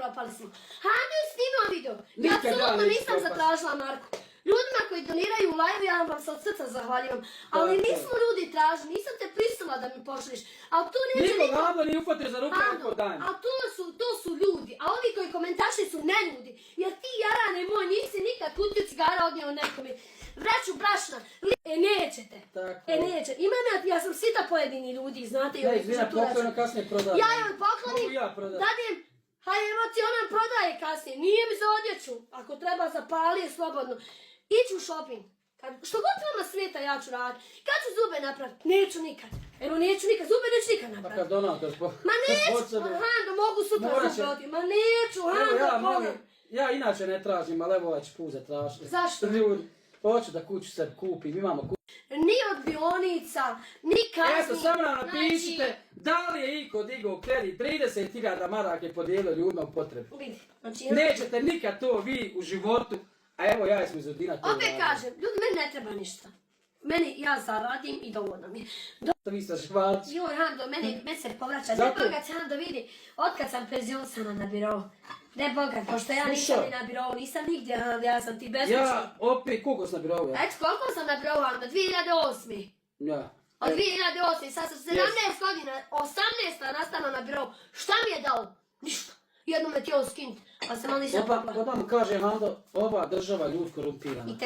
propali smo. Hajde je snimao video. Ja apsolutno nisam zatražila Marku. Ljudima koji doniraju u live, ja vam se od srca zahvaljujem. Ali nismo ljudi tražili, nisam te prisila da mi pošliš. Ali tu neće niko... Niko Ando nije ufatio za ruke neko dan. A to su ljudi, a ovi koji komentaši su neljudi. Jer ti, jarane moj, nisi nikad kutiju cigara odnio nekome. Vraću brašna, nećete. Neće. Ja sam sita pojedini ljudi, znate. Ne, izvina, poklona kasnije prodaje. Ja joj poklonim, dadim, hajde emoci, ona prodaje kasnije. Nije mi za odjeću, ako treba zapalije slobodno. Iću u shopping. Što god vama svijeta ja ću raditi. Kad ću zube napraviti? Neću nikad. Evo neću nikad, zube neću nikad napraviti. Pa kad donator Ma neću, Hando, mogu sutra zube. Ma neću, Hando, ja inače ne tražim, ali evo ovaj ću puza tražiti. Zašto? Hoću da kuću sebi kupim, imamo kuću. Ni od bionica, ni kasnije. Eto, samo nam napišite da li je iko digao kredit 30.000 maraka podijelio ljudima u potrebu. Nećete nikad to vi u životu, a evo ja jesmo iz Udina to opet kažem, ljudi, meni ne treba ništa. Ja zaradim i dovoljno mi je. Vi ste žvaci. Joj, Hando, meni se povraća. Ne bogat, Hando, vidi, otkad sam penzionisana na birovu. Ne bogat, pošto ja nisam ni na birovu, nisam nigdje, Hando, ja sam ti beskućnik. Ja, opet, koliko sam na birovu? Eto, koliko sam na birovu, Hando, 2008. Ja. Od 2008, sad sam 17 godina, 18 nastano na birovu. Šta mi je dao? Ništa. Jedno me htio skinuti, a sam ali nisam popla. Odmah mu kaže, Hando, ova država ljud korumpirana.